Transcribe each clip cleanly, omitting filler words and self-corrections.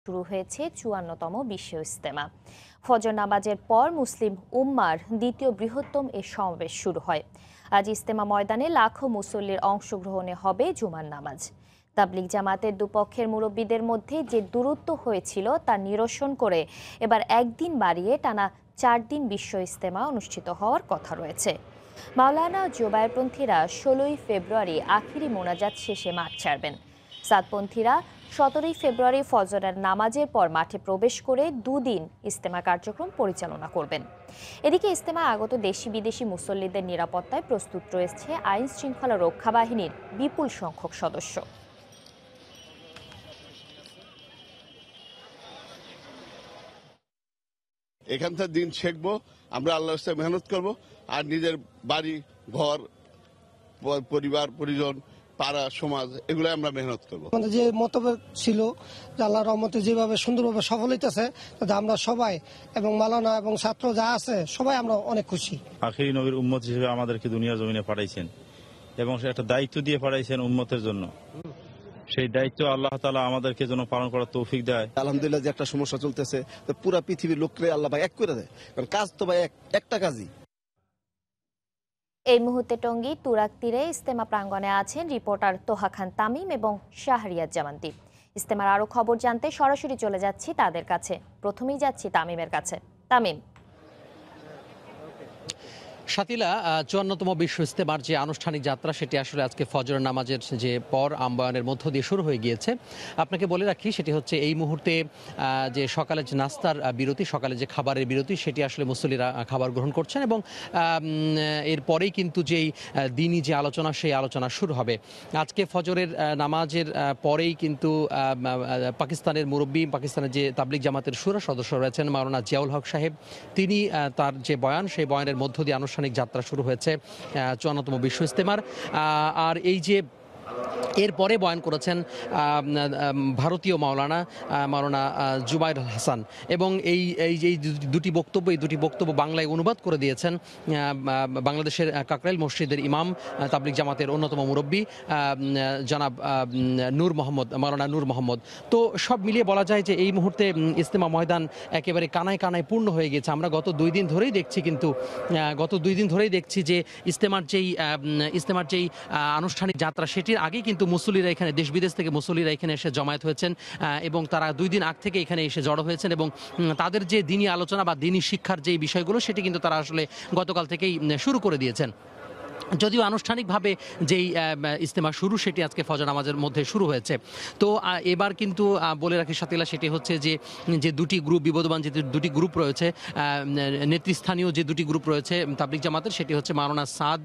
শুরু হয়েছে ৫৪তম বিশ্ব ইজতেমা। ফজর নামাজের পর মুসলিম উম্মার দ্বিতীয় বৃহত্তম এ সমাবেশ শুরু হয়। আজ ইজতেমা ময়দানে লাখো মুসল্লির অংশগ্রহণে হবে জুমার নামাজ। তাবলিগ জামাতের দুপক্ষের মুরব্বীদের মধ্যে যে দূরত্ব হয়েছিল তা নিরসন করে এবার একদিন বাড়িয়ে টানা ৪ দিন বিশ্ব ইজতেমা অনুষ্ঠিত হওয়ার কথা রয়েছে। মাওলানা জোবায়েরপন্থীরা ১৬ই ফেব্রুয়ারি আখিরি মোনাজাত শেষে মাঠ ছাড়বেন। সাদপন্থীরা ১৭ই ফেব্রুয়ারি ফজরের নামাজের পর মাঠে প্রবেশ করে দুদিন ইজতেমা কার্যক্রম পরিচালনা করবেন। এদিকে ইজতেমায় আগত দেশি বিদেশি মুসল্লিদের নিরাপত্তায় প্রস্তুত রয়েছে আইন শৃঙ্খলা রক্ষা বাহিনীর বিপুল সংখ্যক সদস্য। এখান থেকে দিন শেখবো, আমরা আল্লাহর কাছে মেহনত করবো, আর নিজের বাড়ি ঘর পরিবার পরিজন পাড়া সমাজ এগুলো আমরা মেহনত করবো। আমাদের যে মতভেদ ছিল আল্লাহর রহমতে যেভাবে সুন্দরভাবে সফল হইতেছে, আমরা সবাই এবং মাওলানা এবং ছাত্র যা আছে সবাই আমরা অনেক খুশি। আখিরি নবীর উম্মত হিসেবে আমাদেরকে দুনিয়ার জমিনে পাঠাইছেন এবং সে একটা দায়িত্ব দিয়ে পাঠাইছেন উম্মতের জন্য। সেই দায়িত্ব আল্লাহ তাআলা আমাদেরকে যেন পালন করার তৌফিক দেয়। আলহামদুলিল্লাহ যে একটা সমস্যা চলতেছে পুরা পৃথিবীর লোককে আল্লাহ ভাই এক করে দেয়, কারণ কাজ তো ভাই একটা কাজই। এই মুহূর্তে টঙ্গী তুরাগ তীরে ইজতেমা প্রাঙ্গণে আছেন রিপোর্টার তোহা খান তামিম এবং শাহরিয়ার জামান দীপ। ইজতেমার আরো খবর জানতে সরাসরি চলে যাচ্ছি তাদের কাছে। প্রথমেই যাচ্ছি তামিমের কাছে। তামিম। সাতিলা, ৫৪তম বিশ্ব ইজতেমার যে আনুষ্ঠানিক যাত্রা সেটি আসলে আজকে ফজরের নামাজের যে পর আহ্বানের মধ্য দিয়ে শুরু হয়ে গিয়েছে। আপনাকে বলে রাখি সেটি হচ্ছে এই মুহূর্তে যে সকালে যে নাস্তার বিরতি, সকালে যে খাবারের বিরতি, সেটি আসলে মুসল্লিরা খাবার গ্রহণ করছেন এবং এরপরেই কিন্তু যেই দিনই যে আলোচনা সেই আলোচনা শুরু হবে। আজকে ফজরের নামাজের পরেই কিন্তু পাকিস্তানের মুরব্বী, পাকিস্তানের যে তাবলিগ জামাতের শুরা সদস্য রয়েছেন মাওলানা জিয়াউল হক সাহেব, তিনি তার যে বয়ান সেই বয়ানের মধ্য দিয়ে আনুষ্ঠানিক যাত্রা শুরু হয়েছে ৫৪তম বিশ্ব ইজতেমার। আর এই যে এরপরে বয়ান করেছেন ভারতীয় মাওলানা জুবায়ের হাসান এবং এই দুটি বক্তব্য বাংলায় অনুবাদ করে দিয়েছেন বাংলাদেশের কাকরাইল মসজিদের ইমাম, তাবলিগ জামাতের অন্যতম মুরব্বী জনাব মাওলানা নূর মোহাম্মদ। তো সব মিলিয়ে বলা যায় যে এই মুহূর্তে ইজতেমা ময়দান একেবারে কানায় কানায় পূর্ণ হয়ে গেছে। আমরা গত ২ দিন ধরেই দেখছি যে ইজতেমার যেই আনুষ্ঠানিক যাত্রা সেটির আগেই কিন্তু মুসল্লিরা এখানে দেশ বিদেশ থেকে মুসল্লিরা এখানে এসে জমায়েত হয়েছেন এবং তারা ২ দিন আগ থেকে এখানে এসে জড়ো হয়েছেন এবং তাদের যে দিনী আলোচনা বা দিনী শিক্ষার যে বিষয়গুলো সেটি কিন্তু তারা আসলে গতকাল থেকেই শুরু করে দিয়েছেন। যদিও আনুষ্ঠানিকভাবে যেই ইজতেমা শুরু সেটি আজকে ফজর নামাজের মধ্যে শুরু হয়েছে। তো এবার কিন্তু বলে রাখি সাতিলা, সেটি হচ্ছে যে দুটি গ্রুপ, বিবদমান যে দুটি গ্রুপ রয়েছে, নেতৃস্থানীয় যে দুটি গ্রুপ রয়েছে তাবলিগ জামাতের, সেটি হচ্ছে মাওলানা সাদ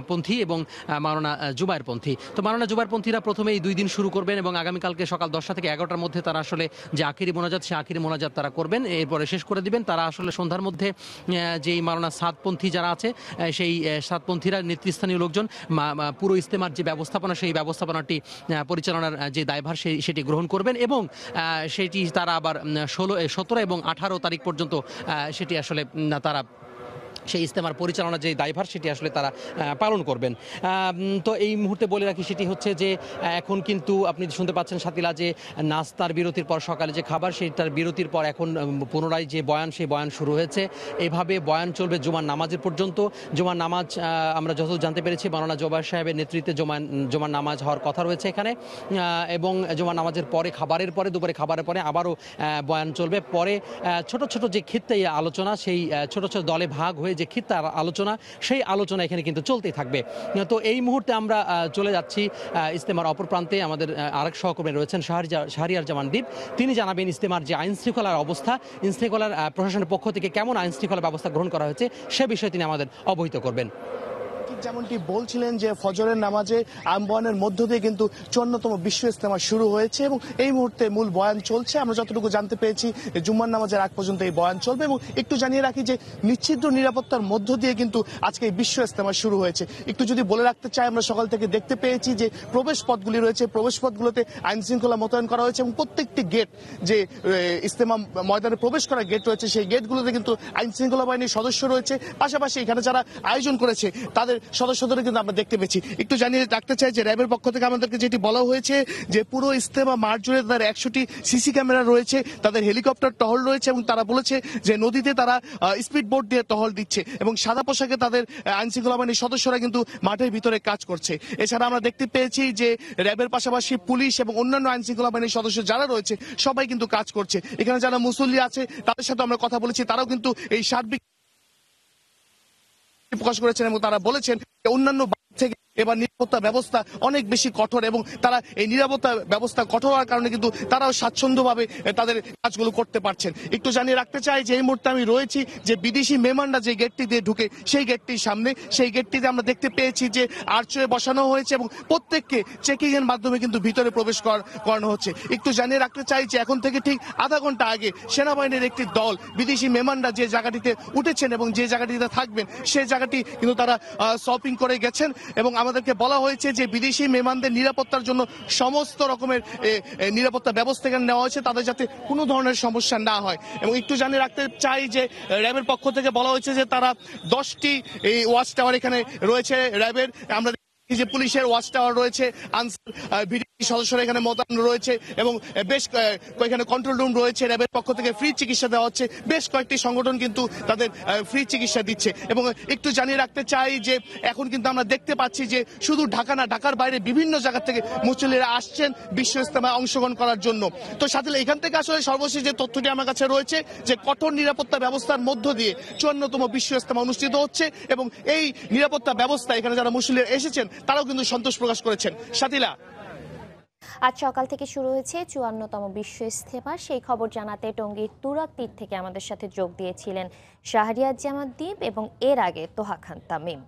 পন্থী এবং মাওলানা জুবায়ের পন্থী। তো মাওলানা জুবায়ের পন্থীরা প্রথমে এই ২ দিন শুরু করবেন এবং আগামীকালকে সকাল ১০টা থেকে 11টার মধ্যে তারা আসলে যে আখিরি মোনাজাত তারা করবেন, এরপরে শেষ করে দিবেন। তারা আসলে সন্ধ্যার মধ্যে যেই মাওলানা সাদপন্থী যারা আছে সেই সাদপন্থীরা নেতৃস্থানীয় লোকজন পুরো ইজতেমার যে ব্যবস্থাপনা সেই ব্যবস্থাপনাটি পরিচালনার যে দায়ভার সেটি গ্রহণ করবেন এবং সেটি তারা আবার ১৭ এবং ১৮ তারিখ পর্যন্ত সেটি আসলে তারা সেই ইজতেমার পরিচালনার যে দায়ভার সেটি আসলে তারা পালন করবেন। তো এই মুহূর্তে বলে রাখি সেটি হচ্ছে যে এখন কিন্তু আপনি শুনতে পাচ্ছেন সাতিলা যে নাস্তার বিরতির পর সকালে যে খাবার সেইটার বিরতির পর এখন পুনরায় যে বয়ান সেই বয়ান শুরু হয়েছে। এভাবে বয়ান চলবে জুমার নামাজের পর্যন্ত। জুমার নামাজ আমরা যত জানতে পেরেছি মাওলানা জুবায়ের সাহেবের নেতৃত্বে জুমার নামাজ হওয়ার কথা রয়েছে এখানে এবং জুমার নামাজের পরে দুপুরে খাবারের পরে আবারও বয়ান চলবে। পরে ছোট ছোট যে খিত্তা আলোচনা, সেই ছোট ছোট দলে ভাগ হয়ে যে খিত্তা আলোচনা, সেই আলোচনা এখানে কিন্তু চলতেই থাকবে। তো এই মুহূর্তে আমরা চলে যাচ্ছি ইজতেমার অপর প্রান্তে। আমাদের আরেক সহকর্মী রয়েছেন শাহরিয়ার জামান দীপ, তিনি জানাবেন ইজতেমার যে আইন শৃঙ্খলার অবস্থা, আইন শৃঙ্খলার প্রশাসনের পক্ষ থেকে কেমন আইন শৃঙ্খলা ব্যবস্থা গ্রহণ করা হয়েছে সে বিষয়ে তিনি আমাদের অবহিত করবেন। যেমনটি বলছিলেন যে ফজরের নামাজে আহ্বানের মধ্য দিয়ে কিন্তু ৫৪তম বিশ্ব ইজতেমা শুরু হয়েছে এবং এই মুহূর্তে মূল বয়ান চলছে। আমরা যতটুকু জানতে পেরেছি জুম্মার নামাজের আগ পর্যন্ত এই বয়ান চলবে এবং একটু জানিয়ে রাখি যে নিশ্চিদ্র নিরাপত্তার মধ্য দিয়ে কিন্তু আজকে এই বিশ্ব ইজতেমা শুরু হয়েছে। একটু যদি বলে রাখতে চাই, আমরা সকাল থেকে দেখতে পেয়েছি যে প্রবেশ পথগুলি রয়েছে, প্রবেশ পথগুলোতে আইন শৃঙ্খলা মোতায়েন করা হয়েছে এবং প্রত্যেকটি গেট, যে ইজতেমা ময়দানে প্রবেশ করার গেট রয়েছে সেই গেটগুলোতে কিন্তু আইন শৃঙ্খলা বাহিনীর সদস্য রয়েছে। পাশাপাশি এখানে যারা আয়োজন করেছে তাদের সদস্যদের কিন্তু আমরা দেখতে পেয়েছি। একটু জানিয়ে রাখতে চাই যে র্যাবের পক্ষ থেকে আমাদেরকে যেটি বলা হয়েছে যে পুরো ইজতেমা মাঠ জুড়ে তাদের 100টি সিসি ক্যামেরা রয়েছে, তাদের হেলিকপ্টার টহল রয়েছে এবং তারা বলেছে যে নদীতে তারা স্পিড বোট দিয়ে টহল দিচ্ছে এবং সাদা পোশাকে তাদের আইন শৃঙ্খলা বাহিনীর সদস্যরা কিন্তু মাঠের ভিতরে কাজ করছে। এছাড়া আমরা দেখতে পেয়েছি যে র্যাবের পাশাপাশি পুলিশ এবং অন্যান্য আইন শৃঙ্খলা বাহিনীর সদস্য যারা রয়েছে সবাই কিন্তু কাজ করছে। এখানে যারা মুসল্লি আছে তাদের সাথে আমরা কথা বলেছি, তারাও কিন্তু এই সার্বিক প্রকাশ করেছেন এবং তারা বলেছেন যে অন্যান্য থেকে এবার নিরাপত্তা ব্যবস্থা অনেক বেশি কঠোর এবং তারা এই নিরাপত্তা ব্যবস্থা কঠোর হওয়ার কারণে কিন্তু তারাও স্বাচ্ছন্দ্যভাবে তাদের কাজগুলো করতে পারছেন। একটু জানিয়ে রাখতে চাই যে এই মুহূর্তে আমি রয়েছি যে বিদেশি মেহমানরা যে গেটটি দিয়ে ঢুকে সেই গেটটির সামনে, সেই গেটটিতে আমরা দেখতে পেয়েছি যে আর্চওয়ে বসানো হয়েছে এবং প্রত্যেককে চেকিং এর মাধ্যমে কিন্তু ভিতরে প্রবেশ করানো হচ্ছে। একটু জানিয়ে রাখতে চাই যে এখন থেকে ঠিক আধা ঘন্টা আগে সেনাবাহিনীর একটি দল বিদেশি মেহমানরা যে জায়গাটিতে উঠেছেন এবং যে জায়গাটিতে থাকবেন সেই জায়গাটি কিন্তু তারা শপিং করে গেছেন এবং আমাদেরকে বলা হয়েছে যে বিদেশি মেহমানদের নিরাপত্তার জন্য সমস্ত রকমের নিরাপত্তা ব্যবস্থা এখানে নেওয়া হয়েছে, তাদের যাতে কোনো ধরনের সমস্যা না হয়। এবং একটু জানিয়ে রাখতে চাই যে র্যাবের পক্ষ থেকে বলা হয়েছে যে তারা 10টি এই ওয়াচ টাওয়ার এখানে রয়েছে র্যাবের। আমরা যে পুলিশের ওয়াচ টাওয়ার রয়েছে, সদস্যরা এখানে মোতায়েন রয়েছে এবং বেশ এখানে কন্ট্রোল রুম রয়েছে। র্যাবের পক্ষ থেকে ফ্রি চিকিৎসা দেওয়া হচ্ছে, বেশ কয়েকটি সংগঠন কিন্তু তাদের ফ্রি চিকিৎসা দিচ্ছে। এবং একটু জানিয়ে রাখতে চাই যে এখন কিন্তু আমরা দেখতে পাচ্ছি যে শুধু ঢাকা না, ঢাকার বাইরে বিভিন্ন জায়গা থেকে মুসল্লিরা আসছেন বিশ্ব ইজতেমায় অংশগ্রহণ করার জন্য। তো সাথে এখান থেকে আসলে সর্বশেষ যে তথ্যটি আমার কাছে রয়েছে যে কঠোর নিরাপত্তা ব্যবস্থার মধ্য দিয়ে 54তম বিশ্ব ইজতেমা অনুষ্ঠিত হচ্ছে এবং এই নিরাপত্তা ব্যবস্থা এখানে যারা মুসল্লিরা এসেছেন তারাও কিন্তু সন্তোষ প্রকাশ করেছেন। সাথীলা, আজ সকাল থেকে শুরু হয়েছে 54তম বিশ্ব ইজতেমা। সেই খবর জানাতে টঙ্গীর তুরাগ তীর থেকে আমাদের সাথে যোগ দিয়েছিলেন শাহরিয়ার জামাত দ্বীপ এবং এর আগে তোহা খান তামিম।